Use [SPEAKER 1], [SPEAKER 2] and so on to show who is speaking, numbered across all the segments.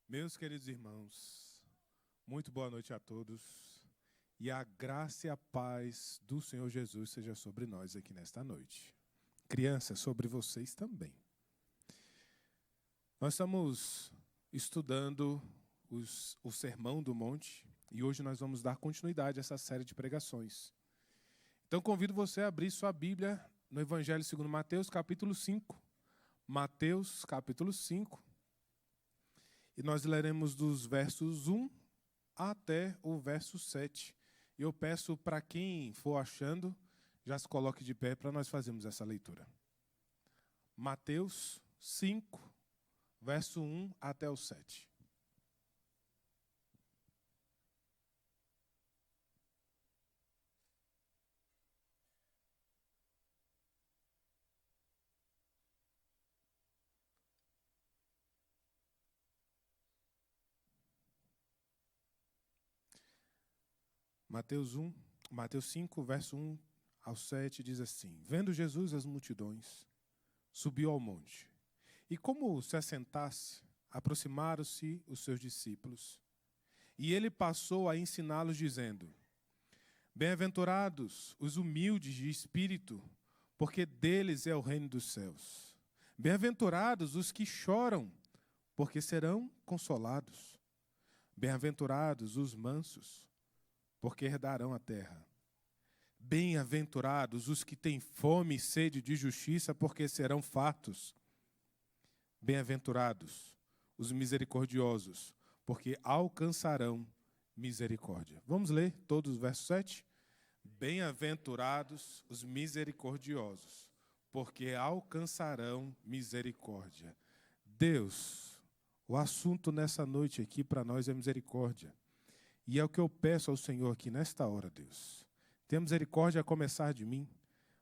[SPEAKER 1] Meus queridos irmãos, muito boa noite a todos e a graça e a paz do Senhor Jesus seja sobre nós aqui nesta noite. Crianças, sobre vocês também. Nós estamos estudando o Sermão do Monte e hoje nós vamos dar continuidade a essa série de pregações. Então convido você a abrir sua Bíblia no Evangelho segundo Mateus, capítulo 5. Mateus, capítulo 5. E nós leremos dos versos 1 até o verso 7. E eu peço para quem for achando, já se coloque de pé para nós fazermos essa leitura. Mateus 5, verso 1 até o 7. Mateus 5, verso 1 ao 7 diz assim: Vendo Jesus as multidões, subiu ao monte. E como se assentasse, aproximaram-se os seus discípulos. E ele passou a ensiná-los, dizendo: Bem-aventurados os humildes de espírito, porque deles é o reino dos céus. Bem-aventurados os que choram, porque serão consolados. Bem-aventurados os mansos, porque herdarão a terra. Bem-aventurados os que têm fome e sede de justiça, porque serão fartos. Bem-aventurados os misericordiosos, porque alcançarão misericórdia. Vamos ler todos os versos 7? Bem-aventurados os misericordiosos, porque alcançarão misericórdia. Deus, o assunto nessa noite aqui para nós é misericórdia. E é o que eu peço ao Senhor aqui nesta hora, Deus. Tenha misericórdia a começar de mim.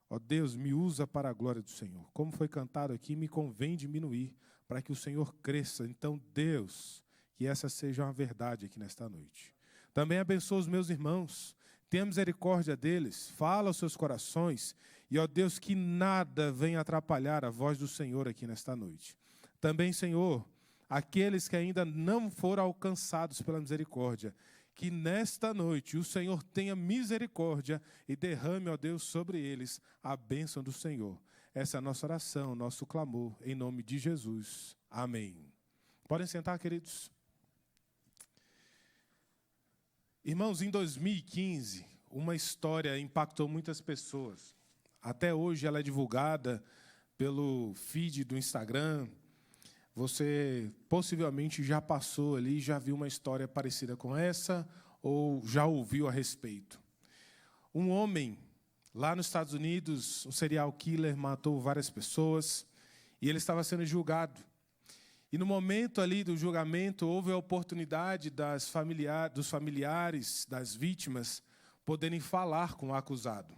[SPEAKER 1] Ó Deus, me usa para a glória do Senhor. Como foi cantado aqui, me convém diminuir para que o Senhor cresça. Então, Deus, que essa seja uma verdade aqui nesta noite. Também abençoa os meus irmãos. Tenha misericórdia deles. Fala aos seus corações. E, ó Deus, que nada venha atrapalhar a voz do Senhor aqui nesta noite. Também, Senhor, aqueles que ainda não foram alcançados pela misericórdia, que nesta noite o Senhor tenha misericórdia e derrame, ó Deus, sobre eles a bênção do Senhor. Essa é a nossa oração, nosso clamor, em nome de Jesus. Amém. Podem sentar, queridos. Irmãos, em 2015, uma história impactou muitas pessoas. Até hoje ela é divulgada pelo feed do Instagram. Você possivelmente já passou ali, já viu uma história parecida com essa, ou já ouviu a respeito. Um homem, lá nos Estados Unidos, um serial killer, matou várias pessoas, e ele estava sendo julgado. E no momento ali do julgamento, houve a oportunidade dos familiares das vítimas poderem falar com o acusado.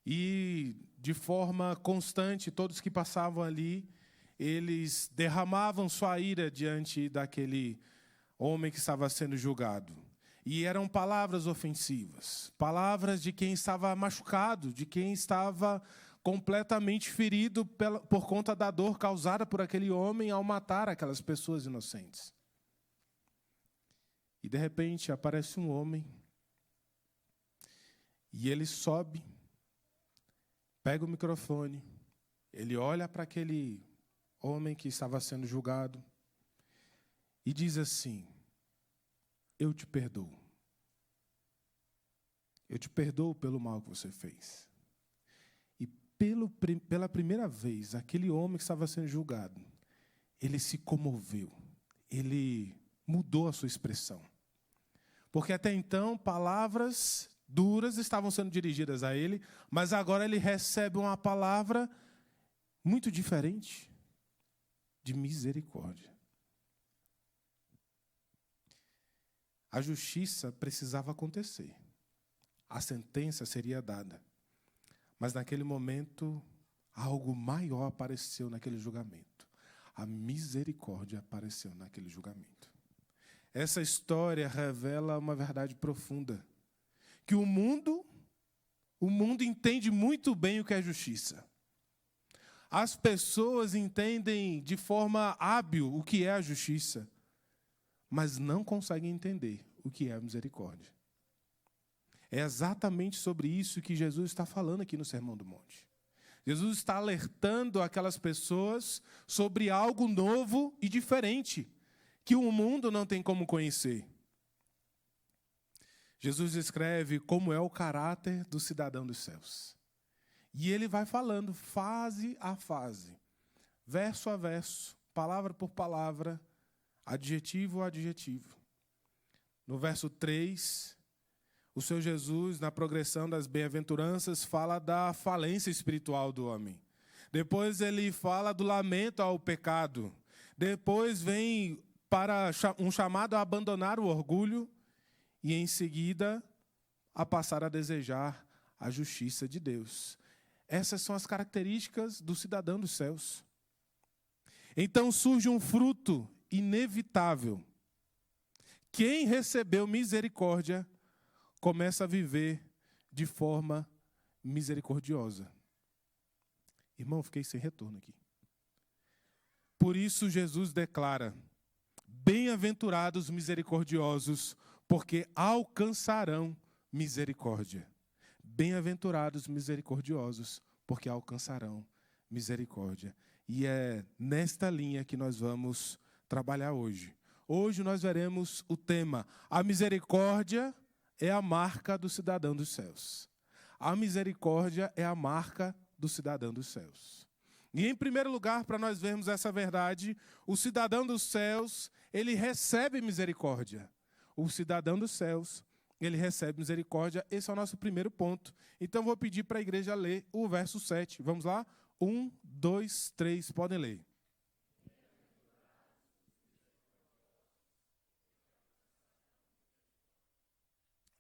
[SPEAKER 1] E, de forma constante, todos que passavam ali, eles derramavam sua ira diante daquele homem que estava sendo julgado. E eram palavras ofensivas, palavras de quem estava machucado, de quem estava completamente ferido por conta da dor causada por aquele homem ao matar aquelas pessoas inocentes. E de repente aparece um homem, e ele sobe, pega o microfone, ele olha para aquele homem que estava sendo julgado, e diz assim: eu te perdoo. Eu te perdoo pelo mal que você fez. E pela primeira vez, aquele homem que estava sendo julgado, ele se comoveu, ele mudou a sua expressão. Porque até então, palavras duras estavam sendo dirigidas a ele, mas agora ele recebe uma palavra muito diferente, de misericórdia. A justiça precisava acontecer. A sentença seria dada. Mas naquele momento, algo maior apareceu naquele julgamento. A misericórdia apareceu naquele julgamento. Essa história revela uma verdade profunda. Que o mundo entende muito bem o que é justiça. As pessoas entendem de forma hábil o que é a justiça. mas não conseguem entender o que é a misericórdia. É exatamente sobre isso que Jesus está falando aqui no Sermão do Monte. Jesus está alertando aquelas pessoas sobre algo novo e diferente, que o mundo não tem como conhecer. Jesus descreve como é o caráter do cidadão dos céus. E ele vai falando fase a fase, verso a verso, palavra por palavra, adjetivo a adjetivo. No verso 3, o Senhor Jesus, na progressão das bem-aventuranças, fala da falência espiritual do homem. Depois ele fala do lamento ao pecado. Depois vem para um chamado a abandonar o orgulho e, em seguida, a passar a desejar a justiça de Deus. Essas são as características do cidadão dos céus. Então surge um fruto inevitável. Quem recebeu misericórdia começa a viver de forma misericordiosa. Irmão, fiquei sem retorno aqui. Por isso Jesus declara: bem-aventurados misericordiosos, porque alcançarão misericórdia. Bem-aventurados misericordiosos, porque alcançarão misericórdia. E é nesta linha que nós vamos trabalhar hoje. Hoje nós veremos o tema: a misericórdia é a marca do cidadão dos céus. A misericórdia é a marca do cidadão dos céus. E, em primeiro lugar, para nós vermos essa verdade, o cidadão dos céus, ele recebe misericórdia. O cidadão dos céus, ele recebe misericórdia. Esse é o nosso primeiro ponto. Então, vou pedir para a igreja ler o verso 7. Vamos lá? 1, 2, 3, podem ler.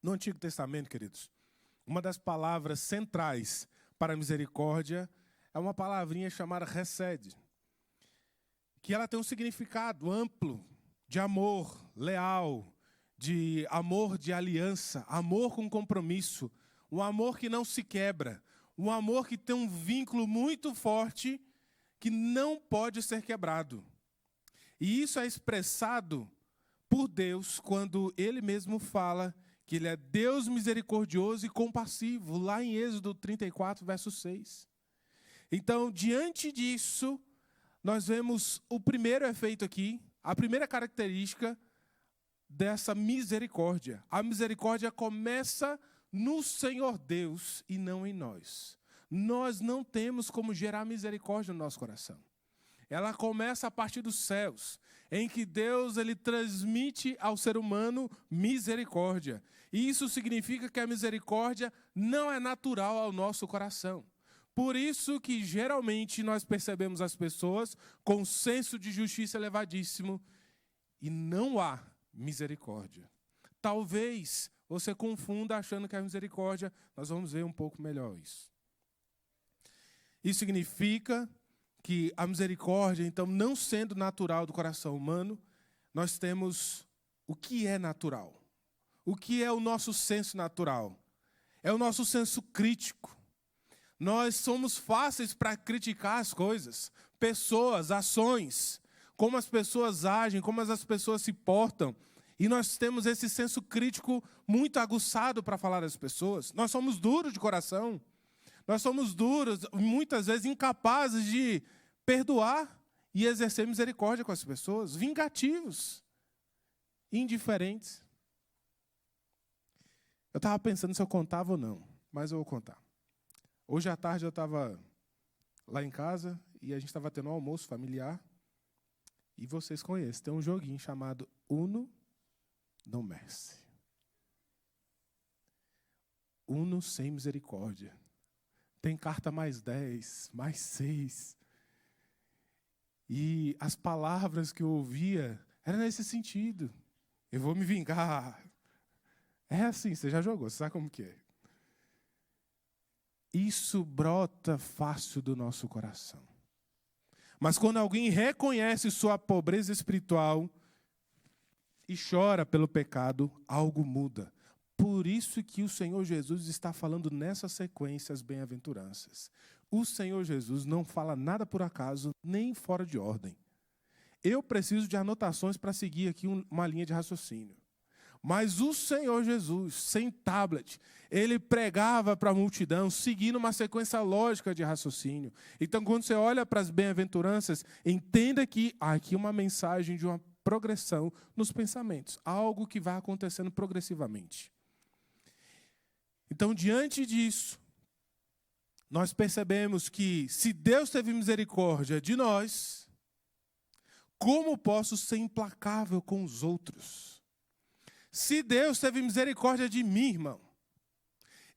[SPEAKER 1] No Antigo Testamento, queridos, uma das palavras centrais para a misericórdia é uma palavrinha chamada hesed, que ela tem um significado amplo de amor leal, de amor de aliança, amor com compromisso, um amor que não se quebra, um amor que tem um vínculo muito forte que não pode ser quebrado. E isso é expressado por Deus quando Ele mesmo fala que Ele é Deus misericordioso e compassivo, lá em Êxodo 34, verso 6. Então, diante disso, nós vemos o primeiro efeito aqui, a primeira característica dessa misericórdia. A misericórdia começa no Senhor Deus e não em nós. Nós não temos como gerar misericórdia no nosso coração. Ela começa a partir dos céus, em que Deus ele transmite ao ser humano misericórdia. E isso significa que a misericórdia não é natural ao nosso coração. Por isso que geralmente nós percebemos as pessoas com senso de justiça elevadíssimo e não há misericórdia. Talvez você confunda achando que é misericórdia. Nós vamos ver um pouco melhor isso. Isso significa que a misericórdia, então, não sendo natural do coração humano, nós temos o que é natural. O que é o nosso senso natural? É o nosso senso crítico. Nós somos fáceis para criticar as coisas, pessoas, ações, como as pessoas agem, como as pessoas se portam. E nós temos esse senso crítico muito aguçado para falar das pessoas. Nós somos duros de coração. Nós somos duros, muitas vezes incapazes de perdoar e exercer misericórdia com as pessoas, vingativos, indiferentes. Eu estava pensando se eu contava ou não, mas eu vou contar. Hoje à tarde eu estava lá em casa e a gente estava tendo um almoço familiar. E vocês conhecem, tem um joguinho chamado Uno No Mercy. Uno sem misericórdia. Tem carta mais 10, mais 6. E as palavras que eu ouvia eram nesse sentido. Eu vou me vingar. É assim, você já jogou, você sabe como que é. Isso brota fácil do nosso coração. Mas quando alguém reconhece sua pobreza espiritual e chora pelo pecado, algo muda. Por isso que o Senhor Jesus está falando nessa sequência as bem-aventuranças. O Senhor Jesus não fala nada por acaso, nem fora de ordem. Eu preciso de anotações para seguir aqui uma linha de raciocínio. Mas o Senhor Jesus, sem tablet, ele pregava para a multidão, seguindo uma sequência lógica de raciocínio. Então, quando você olha para as bem-aventuranças, entenda que há aqui uma mensagem de uma progressão nos pensamentos, algo que vai acontecendo progressivamente. Então, diante disso, nós percebemos que, se Deus teve misericórdia de nós, como posso ser implacável com os outros? Se Deus teve misericórdia de mim, irmão,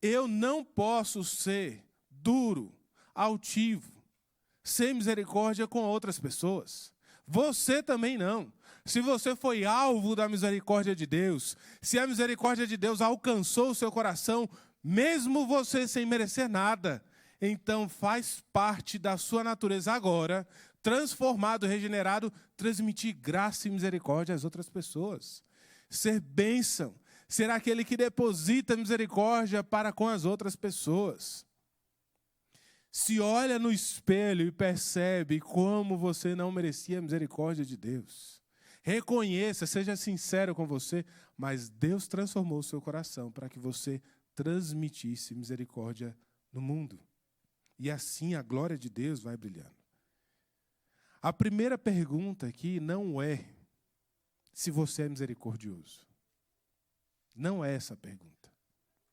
[SPEAKER 1] eu não posso ser duro, altivo, sem misericórdia com outras pessoas. Você também não. Se você foi alvo da misericórdia de Deus, se a misericórdia de Deus alcançou o seu coração, mesmo você sem merecer nada, então faz parte da sua natureza agora, transformado, regenerado, transmitir graça e misericórdia às outras pessoas. Ser bênção, ser aquele que deposita misericórdia para com as outras pessoas. Se olha no espelho e percebe como você não merecia a misericórdia de Deus. Reconheça, seja sincero com você, mas Deus transformou o seu coração para que você transmitisse misericórdia no mundo. E assim a glória de Deus vai brilhando. A primeira pergunta aqui não é se você é misericordioso. Não é essa a pergunta.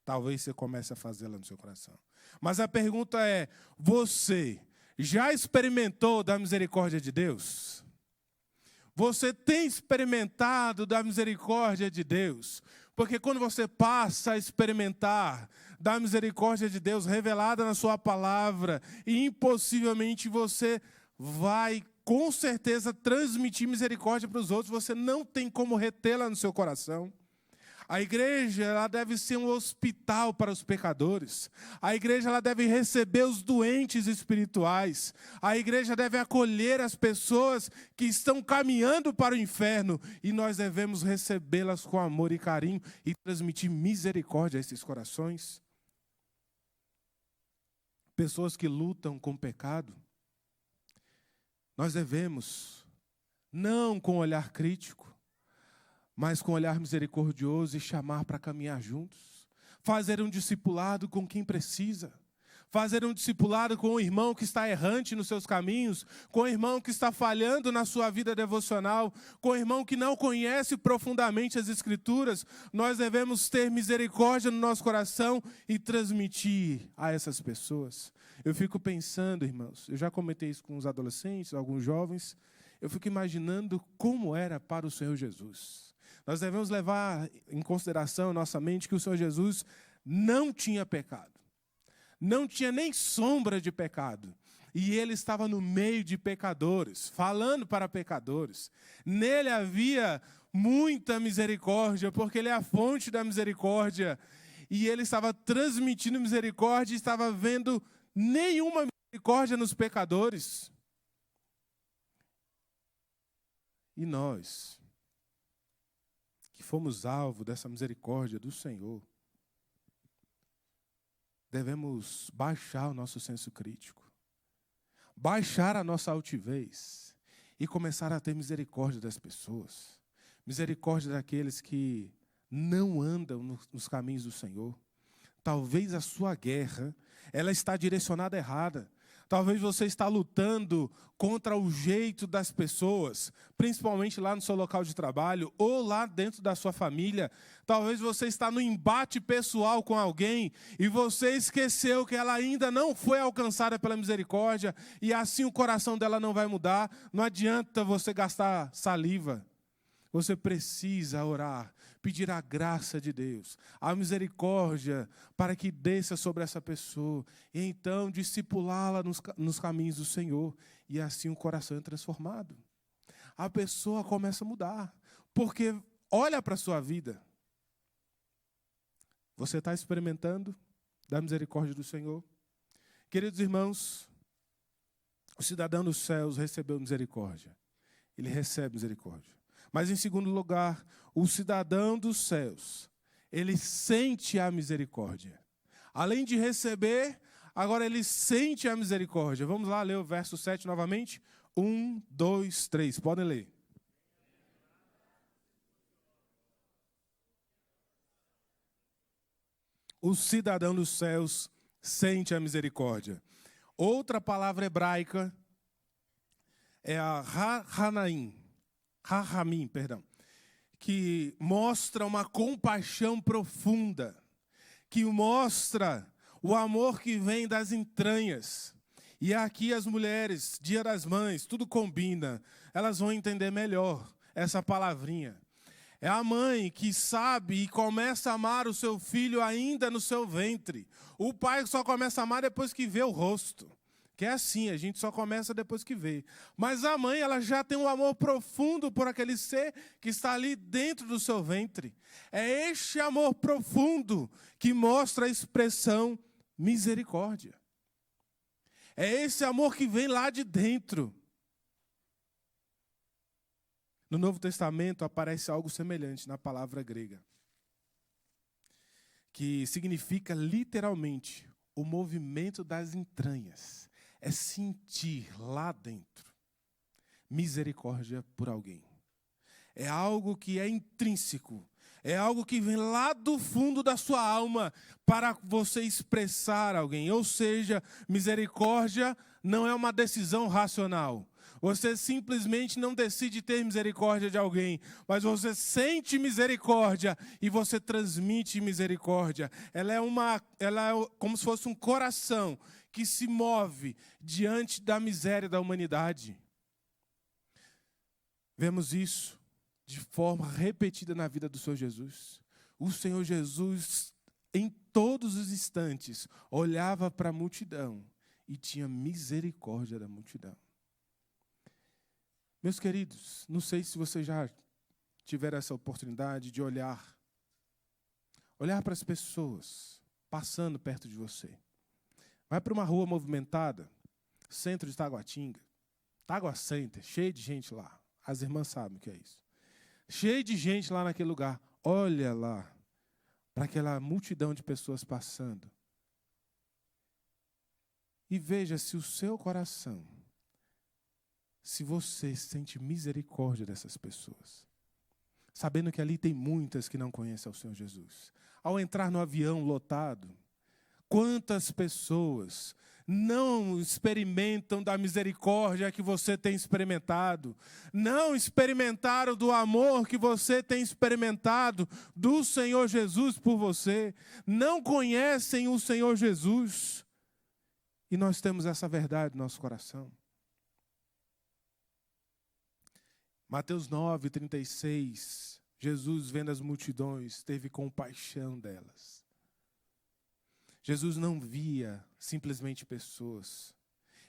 [SPEAKER 1] Talvez você comece a fazê-la no seu coração. Mas a pergunta é, você já experimentou da misericórdia de Deus? Você tem experimentado da misericórdia de Deus? Porque quando você passa a experimentar da misericórdia de Deus revelada na sua palavra, impossivelmente você vai com certeza transmitir misericórdia para os outros, você não tem como retê-la no seu coração. A igreja ela deve ser um hospital para os pecadores. A igreja ela deve receber os doentes espirituais. A igreja deve acolher as pessoas que estão caminhando para o inferno. E nós devemos recebê-las com amor e carinho e transmitir misericórdia a esses corações. Pessoas que lutam com o pecado. Nós devemos, não com olhar crítico, mas com olhar misericordioso e chamar para caminhar juntos. Fazer um discipulado com quem precisa. Fazer um discipulado com o irmão que está errante nos seus caminhos, com o irmão que está falhando na sua vida devocional, com o irmão que não conhece profundamente as Escrituras. Nós devemos ter misericórdia no nosso coração e transmitir a essas pessoas. Eu fico pensando, irmãos, eu já comentei isso com os adolescentes, alguns jovens, eu fico imaginando como era para o Senhor Jesus. Nós devemos levar em consideração em nossa mente que o Senhor Jesus não tinha pecado. Não tinha nem sombra de pecado. E ele estava no meio de pecadores, falando para pecadores. Nele havia muita misericórdia, porque ele é a fonte da misericórdia. E ele estava transmitindo misericórdia e estava vendo nenhuma misericórdia nos pecadores. E nós, que fomos alvo dessa misericórdia do Senhor, devemos baixar o nosso senso crítico, baixar a nossa altivez e começar a ter misericórdia das pessoas, misericórdia daqueles que não andam nos caminhos do Senhor. Talvez a sua guerra, ela está direcionada errada. Talvez você está lutando contra o jeito das pessoas, principalmente lá no seu local de trabalho ou lá dentro da sua família. Talvez você está no embate pessoal com alguém e você esqueceu que ela ainda não foi alcançada pela misericórdia e assim o coração dela não vai mudar. Não adianta você gastar saliva. Você precisa orar, pedir a graça de Deus, a misericórdia para que desça sobre essa pessoa. E então discipulá-la nos caminhos do Senhor. E assim o coração é transformado. A pessoa começa a mudar. Porque olha para a sua vida. Você está experimentando da misericórdia do Senhor? Queridos irmãos, o cidadão dos céus recebeu misericórdia. Ele recebe misericórdia. Mas, em segundo lugar, o cidadão dos céus, ele sente a misericórdia. Além de receber, agora ele sente a misericórdia. Vamos lá ler o verso 7 novamente. 1, 2, 3. Podem ler. O cidadão dos céus sente a misericórdia. Outra palavra hebraica é a rahamim, que mostra uma compaixão profunda, que mostra o amor que vem das entranhas. E aqui as mulheres, Dia das Mães, tudo combina, elas vão entender melhor essa palavrinha. É a mãe que sabe e começa a amar o seu filho ainda no seu ventre. O pai só começa a amar depois que vê o rosto. Que é assim, a gente só começa depois que vê. Mas a mãe, ela já tem um amor profundo por aquele ser que está ali dentro do seu ventre. É este amor profundo que mostra a expressão misericórdia. É esse amor que vem lá de dentro. No Novo Testamento aparece algo semelhante na palavra grega, que significa literalmente o movimento das entranhas. É sentir lá dentro misericórdia por alguém. É algo que é intrínseco, é algo que vem lá do fundo da sua alma para você expressar alguém. Ou seja, misericórdia não é uma decisão racional. Você simplesmente não decide ter misericórdia de alguém, mas você sente misericórdia e você transmite misericórdia. Ela é como se fosse um coração que se move diante da miséria da humanidade. Vemos isso de forma repetida na vida do Senhor Jesus. O Senhor Jesus, em todos os instantes, olhava para a multidão e tinha misericórdia da multidão. Meus queridos, não sei se você já tiveram essa oportunidade de olhar para as pessoas passando perto de você. Vai para uma rua movimentada, centro de Taguatinga, Tagua Center, cheio de gente lá. As irmãs sabem o que é isso. Cheio de gente lá naquele lugar. Olha lá para aquela multidão de pessoas passando. E veja se o seu coração, se você sente misericórdia dessas pessoas, sabendo que ali tem muitas que não conhecem ao Senhor Jesus. Ao entrar no avião lotado, quantas pessoas não experimentam da misericórdia que você tem experimentado, não experimentaram do amor que você tem experimentado do Senhor Jesus por você, não conhecem o Senhor Jesus, e nós temos essa verdade no nosso coração. Mateus 9, 36, Jesus, vendo as multidões, teve compaixão delas. Jesus não via simplesmente pessoas,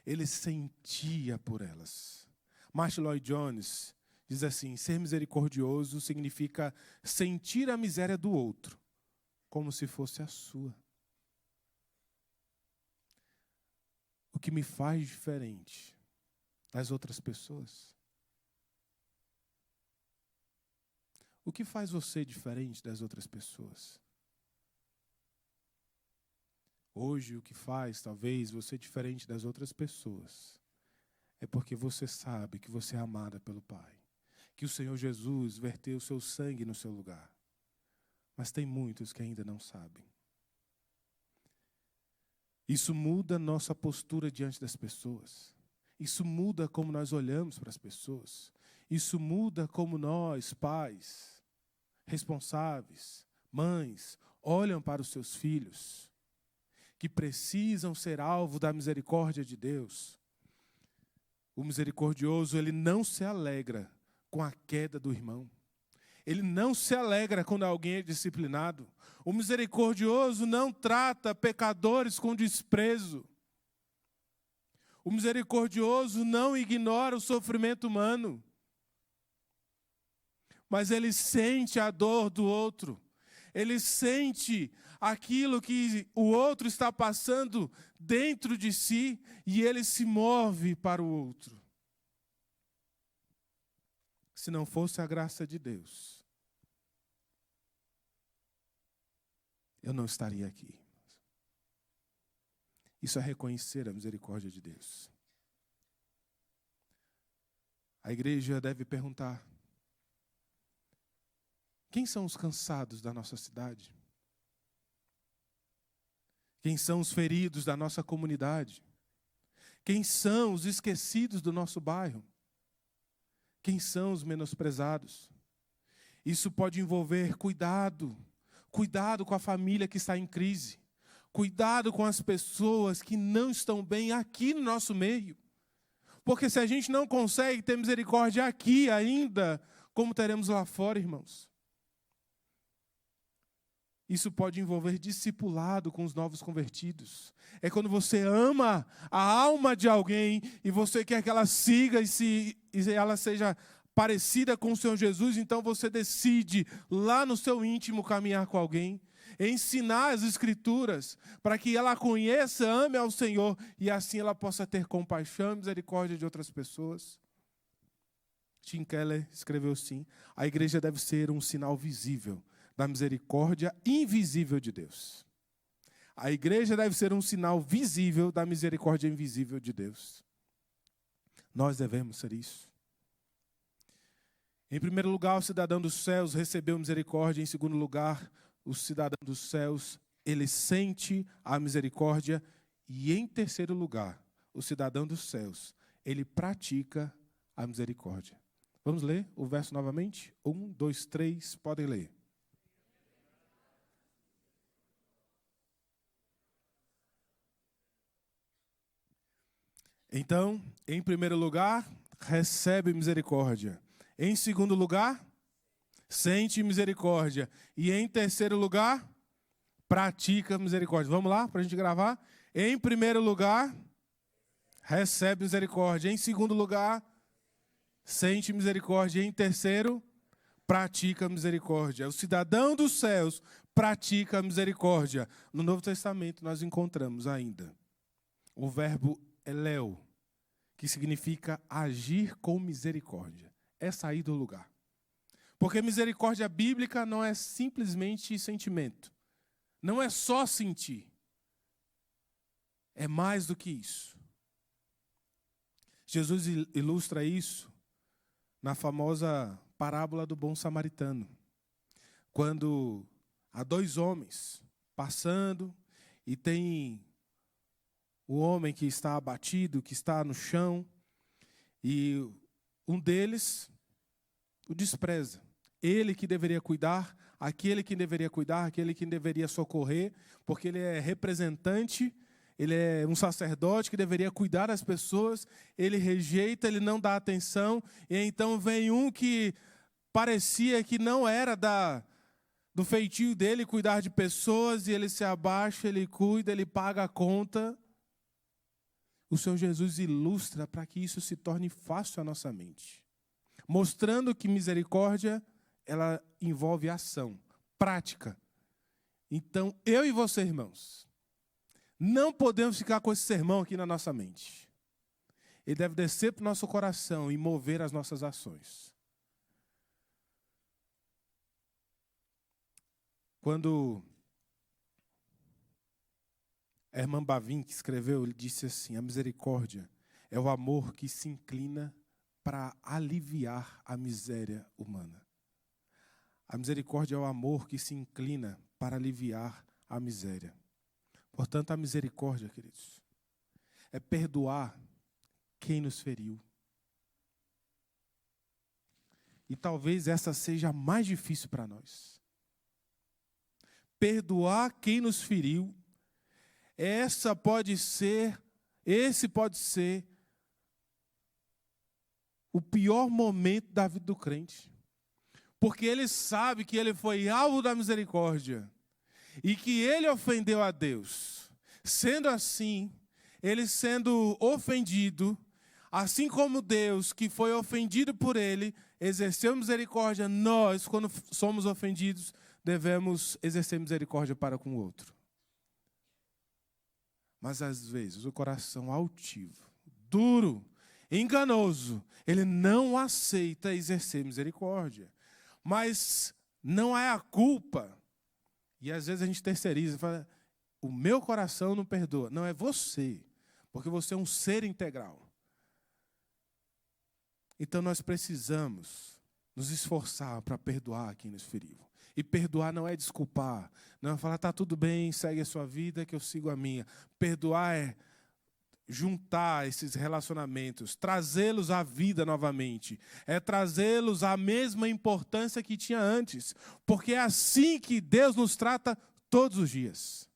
[SPEAKER 1] ele sentia por elas. Martin Lloyd-Jones diz assim: ser misericordioso significa sentir a miséria do outro, como se fosse a sua. O que me faz diferente das outras pessoas? O que faz você diferente das outras pessoas? Hoje, o que faz, talvez, você diferente das outras pessoas é porque você sabe que você é amada pelo Pai, que o Senhor Jesus verteu o seu sangue no seu lugar. Mas tem muitos que ainda não sabem. Isso muda nossa postura diante das pessoas. Isso muda como nós olhamos para as pessoas. Isso muda como nós, pais, responsáveis, mães, olham para os seus filhos, que precisam ser alvo da misericórdia de Deus. O misericordioso, ele não se alegra com a queda do irmão. Ele não se alegra quando alguém é disciplinado. O misericordioso não trata pecadores com desprezo. O misericordioso não ignora o sofrimento humano. Mas ele sente a dor do outro. Ele sente aquilo que o outro está passando dentro de si e ele se move para o outro. Se não fosse a graça de Deus, eu não estaria aqui. Isso é reconhecer a misericórdia de Deus. A igreja deve perguntar: quem são os cansados da nossa cidade? Quem são os feridos da nossa comunidade? Quem são os esquecidos do nosso bairro? Quem são os menosprezados? Isso pode envolver cuidado com a família que está em crise, cuidado com as pessoas que não estão bem aqui no nosso meio. Porque se a gente não consegue ter misericórdia aqui ainda, como teremos lá fora, irmãos? Isso pode envolver discipulado com os novos convertidos. É quando você ama a alma de alguém e você quer que ela siga e ela seja parecida com o Senhor Jesus, então você decide lá no seu íntimo caminhar com alguém, ensinar as Escrituras para que ela conheça, ame ao Senhor e assim ela possa ter compaixão e misericórdia de outras pessoas. Tim Keller escreveu assim: a igreja deve ser um sinal visível da misericórdia invisível de Deus. A igreja deve ser um sinal visível da misericórdia invisível de Deus. Nós devemos ser isso. Em primeiro lugar, o cidadão dos céus recebeu misericórdia. Em segundo lugar, o cidadão dos céus, ele sente a misericórdia. E em terceiro lugar, o cidadão dos céus, ele pratica a misericórdia. Vamos ler o verso novamente? 1, 2, 3, podem ler. Então, em primeiro lugar, recebe misericórdia. Em segundo lugar, sente misericórdia. E em terceiro lugar, pratica misericórdia. Vamos lá, para a gente gravar? Em primeiro lugar, recebe misericórdia. Em segundo lugar, sente misericórdia. Em terceiro, pratica misericórdia. O cidadão dos céus pratica misericórdia. No Novo Testamento nós encontramos ainda o verbo eléu, que significa agir com misericórdia. É sair do lugar. Porque misericórdia bíblica não é simplesmente sentimento. Não é só sentir. É mais do que isso. Jesus ilustra isso na famosa parábola do bom samaritano. Quando há dois homens passando e tem o homem que está abatido, que está no chão, e um deles o despreza. Ele que deveria cuidar, aquele que deveria cuidar, aquele que deveria socorrer, porque ele é representante, ele é um sacerdote que deveria cuidar das pessoas, ele rejeita, ele não dá atenção, e então vem um que parecia que não era do feitio dele cuidar de pessoas, e ele se abaixa, ele cuida, ele paga a conta. O Senhor Jesus ilustra para que isso se torne fácil à nossa mente, mostrando que misericórdia, ela envolve ação, prática. Então, eu e você, irmãos, não podemos ficar com esse sermão aqui na nossa mente. Ele deve descer para o nosso coração e mover as nossas ações. Quando Herman Bavinck escreveu, ele disse assim: a misericórdia é o amor que se inclina para aliviar a miséria humana. A misericórdia é o amor que se inclina para aliviar a miséria. Portanto, a misericórdia, queridos, é perdoar quem nos feriu. E talvez essa seja a mais difícil para nós. Perdoar quem nos feriu. Esse pode ser o pior momento da vida do crente. Porque ele sabe que ele foi alvo da misericórdia e que ele ofendeu a Deus. Sendo assim, ele sendo ofendido, assim como Deus, que foi ofendido por ele, exerceu misericórdia, nós, quando somos ofendidos, devemos exercer misericórdia para com o outro. Mas às vezes o coração altivo, duro, enganoso, ele não aceita exercer misericórdia. Mas não é a culpa. E às vezes a gente terceiriza, fala, o meu coração não perdoa. Não, é você, porque você é um ser integral. Então nós precisamos nos esforçar para perdoar quem nos feriu. E perdoar não é desculpar, não é falar, tá tudo bem, segue a sua vida que eu sigo a minha. Perdoar é juntar esses relacionamentos, trazê-los à vida novamente, é trazê-los à mesma importância que tinha antes, porque é assim que Deus nos trata todos os dias.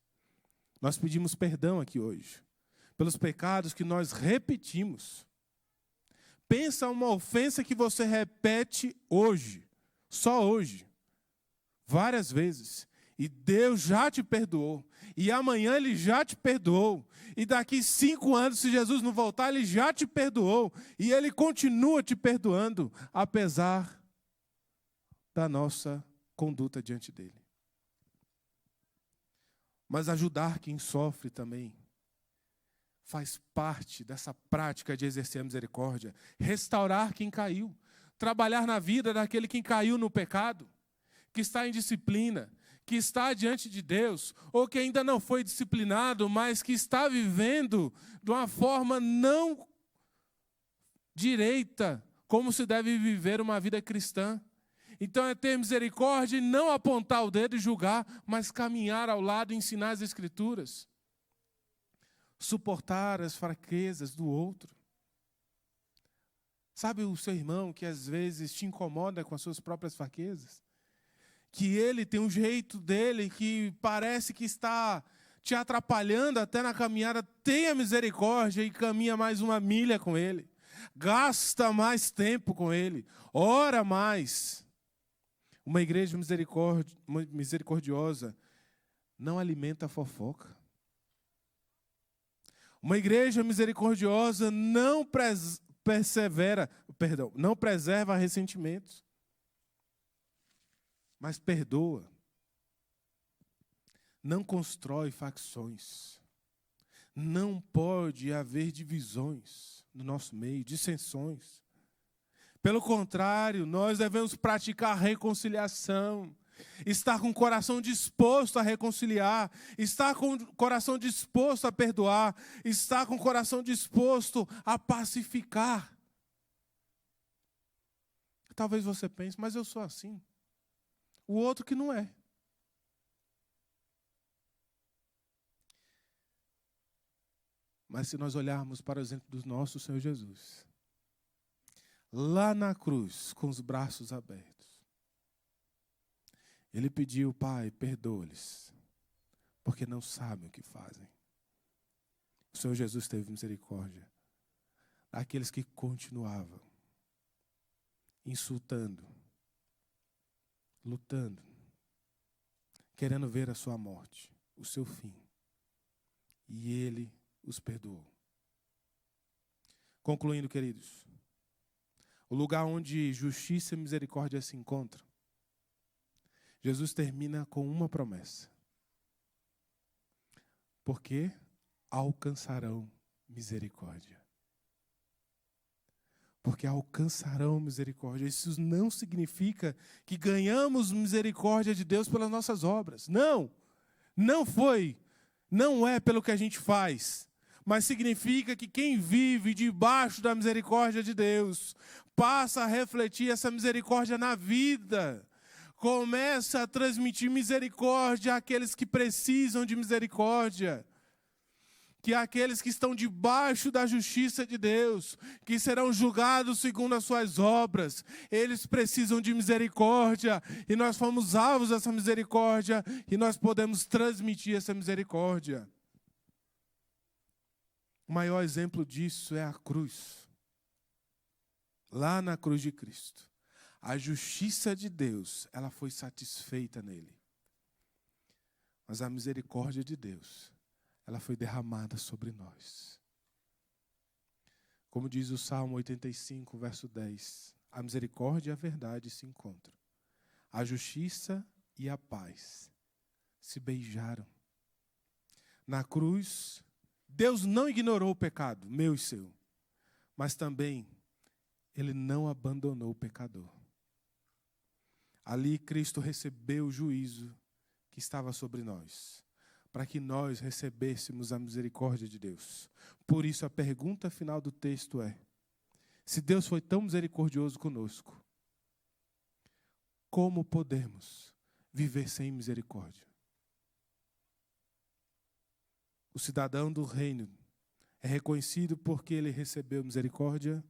[SPEAKER 1] Nós pedimos perdão aqui hoje, pelos pecados que nós repetimos. Pensa uma ofensa que você repete hoje, só hoje, várias vezes, e Deus já te perdoou, e amanhã Ele já te perdoou, e daqui 5 anos, se Jesus não voltar, Ele já te perdoou, e Ele continua te perdoando, apesar da nossa conduta diante dEle. Mas ajudar quem sofre também faz parte dessa prática de exercer a misericórdia. Restaurar quem caiu, trabalhar na vida daquele que caiu no pecado, que está em disciplina, que está diante de Deus, ou que ainda não foi disciplinado, mas que está vivendo de uma forma não direita, como se deve viver uma vida cristã. Então é ter misericórdia e não apontar o dedo e julgar, mas caminhar ao lado e ensinar as Escrituras. Suportar as fraquezas do outro. Sabe o seu irmão que às vezes te incomoda com as suas próprias fraquezas? Que ele tem um jeito dele que parece que está te atrapalhando até na caminhada. Tenha misericórdia e caminha mais 1 milha com ele. Gasta mais tempo com ele. Ora mais. Uma igreja misericordiosa não alimenta a fofoca. Uma igreja misericordiosa não preserva ressentimentos, mas perdoa. Não constrói facções. Não pode haver divisões no nosso meio, dissensões. Pelo contrário, nós devemos praticar reconciliação, estar com o coração disposto a reconciliar, estar com o coração disposto a perdoar, estar com o coração disposto a pacificar. Talvez você pense, mas eu sou assim. O outro que não é. Mas se nós olharmos para o exemplo do nosso Senhor Jesus, lá na cruz, com os braços abertos, Ele pediu, Pai, perdoa-lhes, porque não sabem o que fazem. O Senhor Jesus teve misericórdia daqueles que continuavam insultando, lutando, querendo ver a sua morte, o seu fim. E Ele os perdoou. Concluindo, queridos, o lugar onde justiça e misericórdia se encontram, Jesus termina com uma promessa. Porque alcançarão misericórdia. Porque alcançarão misericórdia. Isso não significa que ganhamos misericórdia de Deus pelas nossas obras. Não é pelo que a gente faz. Mas significa que quem vive debaixo da misericórdia de Deus passa a refletir essa misericórdia na vida. Começa a transmitir misericórdia àqueles que precisam de misericórdia. Que aqueles que estão debaixo da justiça de Deus, que serão julgados segundo as suas obras, eles precisam de misericórdia. E nós fomos alvos dessa misericórdia e nós podemos transmitir essa misericórdia. O maior exemplo disso é a cruz. Lá na cruz de Cristo. A justiça de Deus, ela foi satisfeita nele. Mas a misericórdia de Deus, ela foi derramada sobre nós. Como diz o Salmo 85, verso 10. A misericórdia e a verdade se encontram. A justiça e a paz se beijaram. Na cruz, Deus não ignorou o pecado, meu e seu, mas também Ele não abandonou o pecador. Ali Cristo recebeu o juízo que estava sobre nós, para que nós recebêssemos a misericórdia de Deus. Por isso a pergunta final do texto é: Se Deus foi tão misericordioso conosco, como podemos viver sem misericórdia? O cidadão do reino é reconhecido porque ele recebeu misericórdia,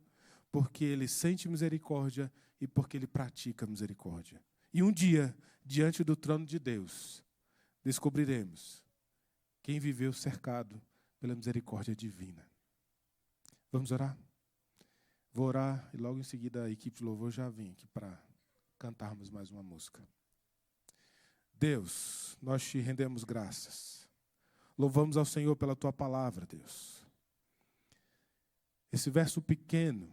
[SPEAKER 1] porque ele sente misericórdia e porque ele pratica misericórdia. E um dia, diante do trono de Deus, descobriremos quem viveu cercado pela misericórdia divina. Vamos orar? Vou orar e logo em seguida a equipe de louvor já vem aqui para cantarmos mais uma música. Deus, nós te rendemos graças. Louvamos ao Senhor pela tua palavra, Deus. Esse verso pequeno,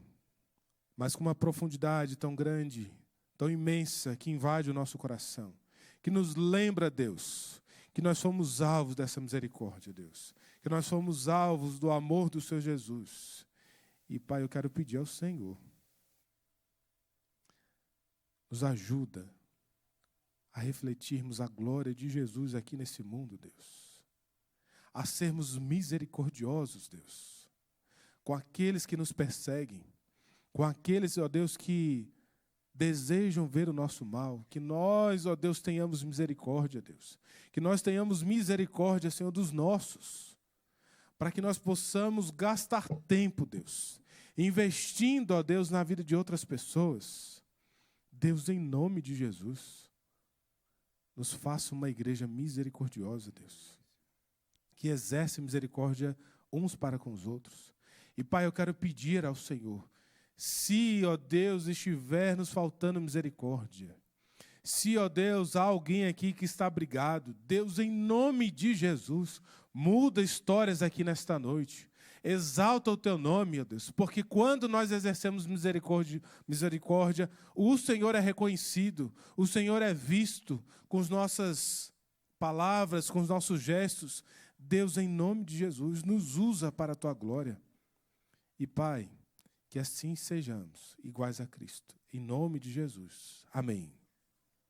[SPEAKER 1] mas com uma profundidade tão grande, tão imensa, que invade o nosso coração, que nos lembra, Deus, que nós somos alvos dessa misericórdia, Deus, que nós somos alvos do amor do Senhor Jesus. E, Pai, eu quero pedir ao Senhor, nos ajuda a refletirmos a glória de Jesus aqui nesse mundo, Deus, a sermos misericordiosos, Deus, com aqueles que nos perseguem, com aqueles, ó Deus, que desejam ver o nosso mal, que nós, ó Deus, tenhamos misericórdia, Deus, que nós tenhamos misericórdia, Senhor, dos nossos, para que nós possamos gastar tempo, Deus, investindo, ó Deus, na vida de outras pessoas. Deus, em nome de Jesus, nos faça uma igreja misericordiosa, Deus, que exerce misericórdia uns para com os outros. E, Pai, eu quero pedir ao Senhor, se, ó Deus, estiver nos faltando misericórdia, se, ó Deus, há alguém aqui que está brigado, Deus, em nome de Jesus, muda histórias aqui nesta noite. Exalta o teu nome, ó Deus, porque quando nós exercemos misericórdia, o Senhor é reconhecido, o Senhor é visto com as nossas palavras, com os nossos gestos. Deus, em nome de Jesus, nos usa para a tua glória. E, Pai, que assim sejamos iguais a Cristo. Em nome de Jesus. Amém.